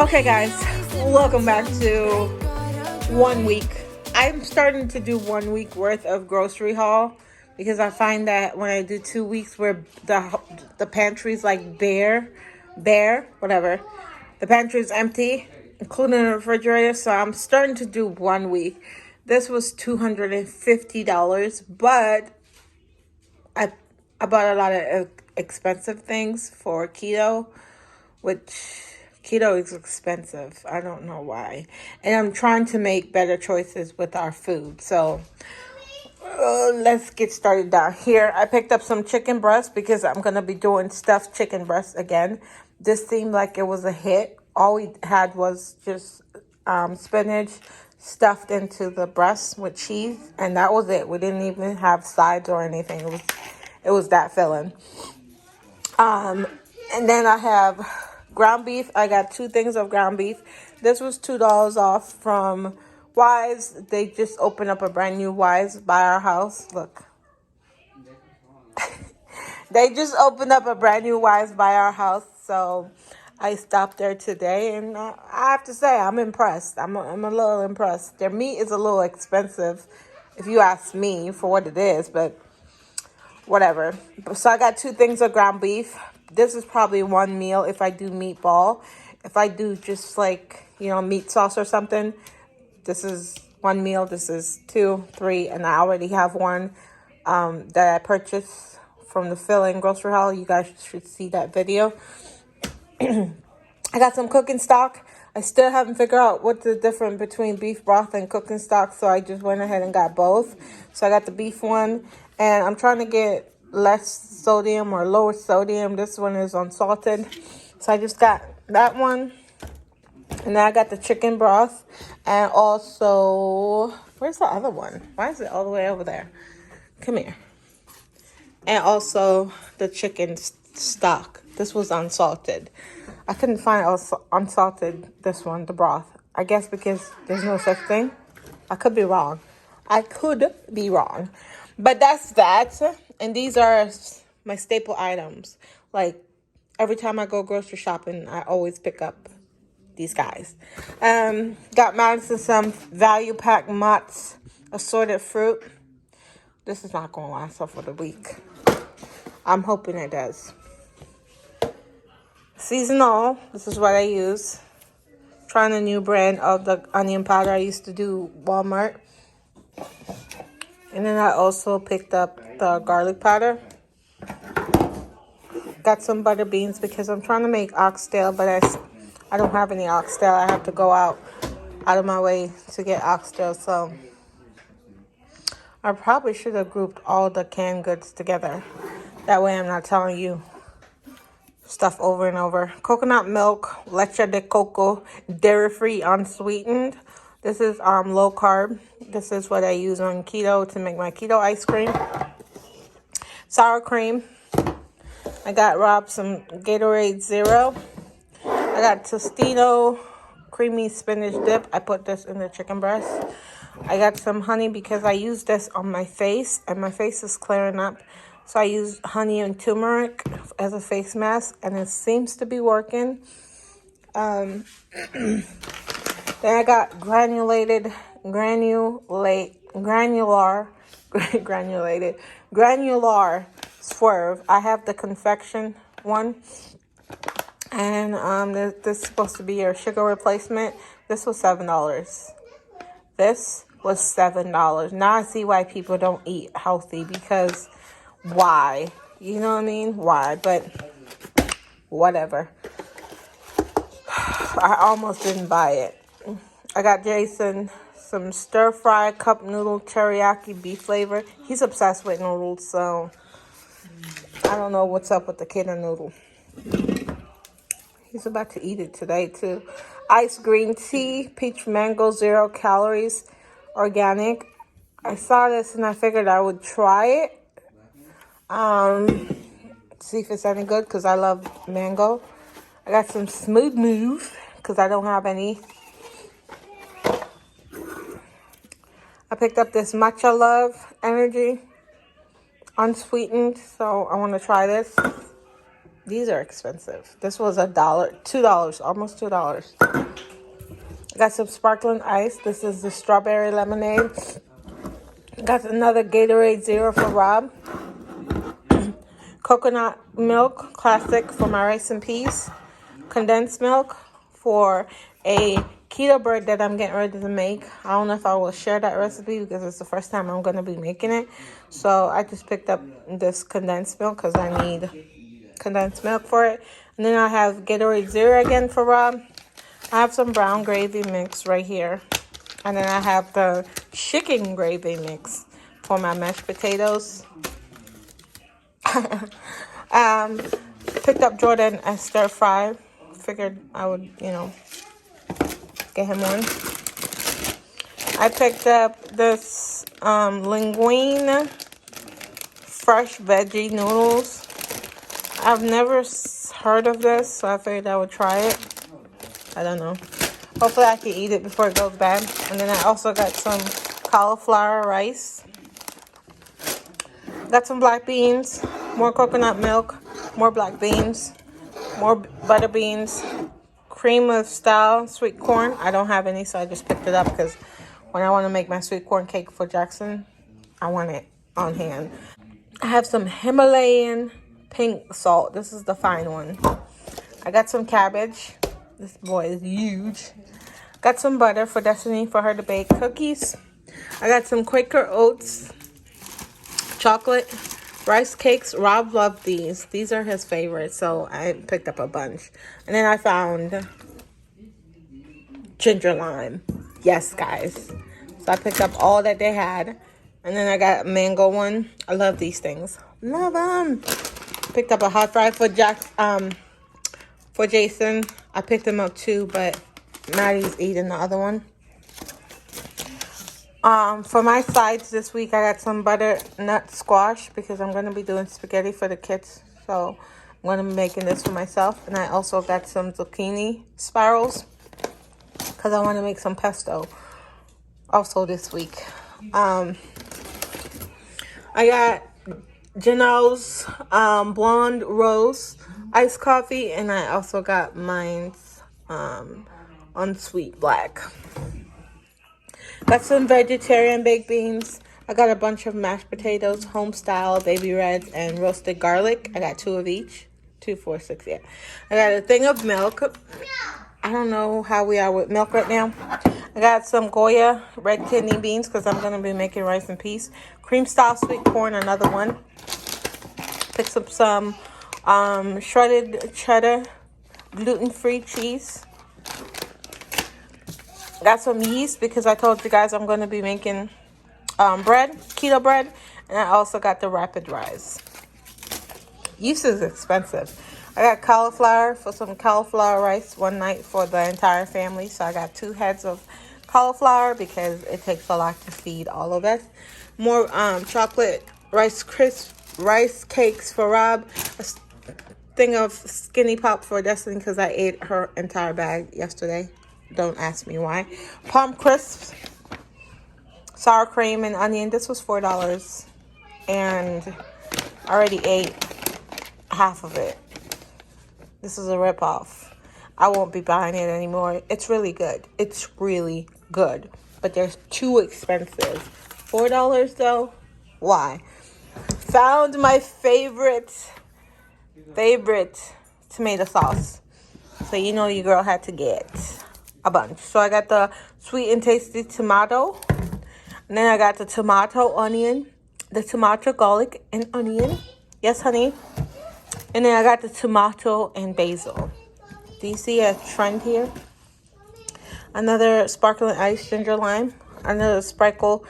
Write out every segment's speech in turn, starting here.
Okay guys, welcome back to 1 week. I'm starting to do 1 week worth of grocery haul because I find that when I do 2 weeks where the pantry's like bare, whatever. The pantry's empty, including the refrigerator, so I'm starting to do 1 week. This was $250, but I bought a lot of expensive things for keto, which keto is expensive. I don't know why. And I'm trying to make better choices with our food. So let's get started down here. I picked up some chicken breast because I'm going to be doing stuffed chicken breast again. This seemed like it was a hit. All we had was just spinach stuffed into the breast with cheese. And that was it. We didn't even have sides or anything. It was that filling. And then I have ground beef. I got 2 things of ground beef. This was $2 off from Wise. They just opened up a brand new Wise by our house. Look. They just opened up a brand new Wise by our house. So I stopped there today. And I have to say, I'm impressed. I'm a little impressed. Their meat is a little expensive, if you ask me, for what it is. But whatever. So I got 2 things of ground beef. This is probably one meal if I do meatball. If I do just like, meat sauce or something, this is one meal. This is 2, 3, and I already have one that I purchased from the fill-in grocery haul. You guys should see that video. I got some cooking stock. I still haven't figured out what's the difference between beef broth and cooking stock, so I just went ahead and got both. So I got the beef one, and I'm trying to get less sodium or lower sodium. This one is unsalted, so I just got that one. And then I got the chicken broth, and also, where's the other one? Why is it all the way over there? Come here. And also the chicken stock. This was unsalted. I couldn't find unsalted, this one, the broth. I guess because there's no such thing. I could be wrong. But that's that. And these are my staple items. Like, every time I go grocery shopping, I always pick up these guys. Got Madison some value pack Mott's assorted fruit. This is not going to last for the week. I'm hoping it does. Seasonal. This is what I use. Trying a new brand of the onion powder I used to do Walmart. And then I also picked up the garlic powder. Got some butter beans because I'm trying to make oxtail, but I don't have any oxtail. I have to go out of my way to get oxtail. So I probably should have grouped all the canned goods together. That way I'm not telling you stuff over and over. Coconut milk, leche de coco, dairy-free, unsweetened. This is low carb. This is what I use on keto to make my keto ice cream. Sour cream. I got Rob some Gatorade Zero. I got Tostino creamy spinach dip. I put this in the chicken breast. I got some honey because I use this on my face and my face is clearing up. So I use honey and turmeric as a face mask, and it seems to be working. Then I got granular swerve. I have the confection one, and this is supposed to be your sugar replacement. This was $7. This was $7. Now I see why people don't eat healthy, because why? You know what I mean? Why? But whatever. I almost didn't buy it. I got Jason some stir-fry cup noodle teriyaki beef flavor. He's obsessed with noodles, so I don't know what's up with the kid and noodle. He's about to eat it today, too. Iced green tea, peach mango, 0 calories, organic. I saw this and I figured I would try it. See if it's any good, because I love mango. I got some Smooth Move because I don't have any. I picked up this Matcha Love Energy, unsweetened, so I want to try this. These are expensive. This was $1, $2, almost $2. Got some sparkling ice. This is the strawberry lemonade. Got another Gatorade Zero for Rob. Coconut milk, classic, for my rice and peas. Condensed milk for a keto bread that I'm getting ready to make. I don't know if I will share that recipe because it's the first time I'm going to be making it. So I just picked up this condensed milk because I need condensed milk for it. And then I have Gatorade Zero again for Rob. I have some brown gravy mix right here. And then I have the chicken gravy mix for my mashed potatoes. Picked up Jordan a stir fry. Figured I would, get him one. I picked up this Linguine fresh veggie noodles. I've never heard of this, so I figured I would try it. I don't know. Hopefully I can eat it before it goes bad. And then I also got some cauliflower rice. Got some black beans, more coconut milk, more black beans, more butter beans, cream of style sweet corn. I don't have any, so I just picked it up because when I want to make my sweet corn cake for Jaxson, I want it on hand. I have some Himalayan pink salt. This is the fine one. I got some cabbage. This boy is huge. Got some butter for Destiny for her to bake cookies. I got some Quaker Oats chocolate rice cakes. Rob loved these. These are his favorites, so I picked up a bunch. And then I found ginger lime. Yes, guys. So I picked up all that they had. And then I got a mango one. I love these things. Love them. Picked up a hot fry for for Jason. I picked him up too, but Maddie's eating the other one. For my sides this week, I got some butternut squash because I'm going to be doing spaghetti for the kids. So I'm going to be making this for myself. And I also got some zucchini spirals because I want to make some pesto also this week. I got Janelle's blonde rose iced coffee, and I also got mine's unsweet black. Got some vegetarian baked beans. I got a bunch of mashed potatoes, home style, baby reds, and roasted garlic. I got 2 of each. 2, 4, 6, yeah. I got a thing of milk. I don't know how we are with milk right now. I got some Goya red kidney beans because I'm going to be making rice and peas. Cream style sweet corn, another one. Picked up some shredded cheddar, gluten-free cheese. Got some yeast because I told you guys I'm going to be making bread, keto bread. And I also got the rapid rise. Yeast is expensive. I got cauliflower for some cauliflower rice one night for the entire family. So I got 2 heads of cauliflower because it takes a lot to feed all of us. More chocolate rice cakes for Rob. A thing of Skinny Pop for Destiny because I ate her entire bag yesterday. Don't ask me why. Palm crisps, sour cream and onion. This was $4 and I already ate half of it. This is a ripoff. I won't be buying it anymore. It's really good. It's really good. But they're too expensive. $4 though? Why? Found my favorite tomato sauce. So you know your girl had to get a bunch. So I got the sweet and tasty tomato. And then I got the tomato onion. The tomato garlic and onion. Yes, honey. And then I got the tomato and basil. Do you see a trend here? Another sparkling ice ginger lime. Another sprinkle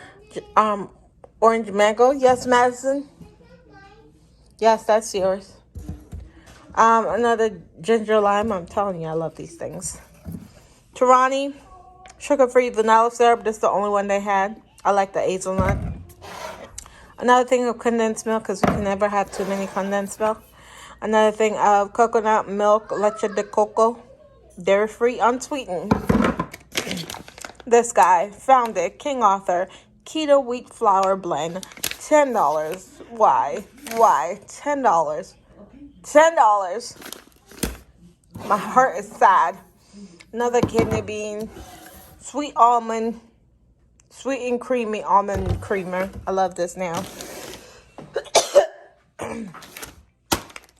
orange mango. Yes, Madison. Yes, that's yours. Another ginger lime. I'm telling you, I love these things. Torani, sugar-free vanilla syrup. This is the only one they had. I like the hazelnut. Another thing of condensed milk because we can never have too many condensed milk. Another thing of coconut milk, leche de coco, dairy-free, unsweetened. This guy found it. King Arthur keto wheat flour blend, $10. Why? $10. $10. My heart is sad. Another kidney bean. sweet and creamy almond creamer. I love this now.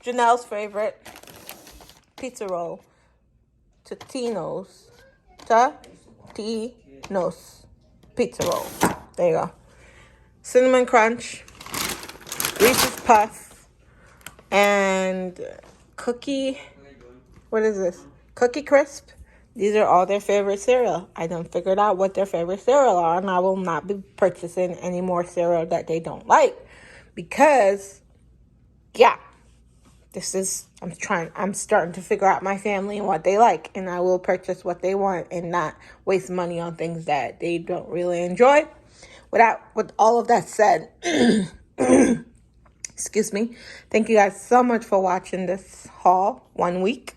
Janelle's favorite pizza roll. Totino's pizza roll. There you go. Cinnamon Crunch, Reese's Puff, and what is this? Cookie Crisp. These are all their favorite cereal. I done figured out what their favorite cereal are, and I will not be purchasing any more cereal that they don't like. Because, yeah, I'm starting to figure out my family and what they like, and I will purchase what they want and not waste money on things that they don't really enjoy. With all of that said, excuse me, thank you guys so much for watching this haul. 1 week.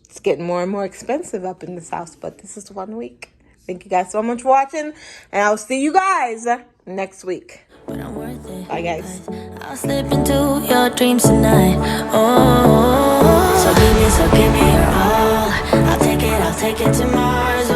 It's getting more and more expensive up in this house, but this is 1 week. Thank you guys so much for watching, and I'll see you guys next week. But I'm worth it. Bye, guys. I'll slip into your dreams tonight. Oh, so give me your all. I'll take it to Mars.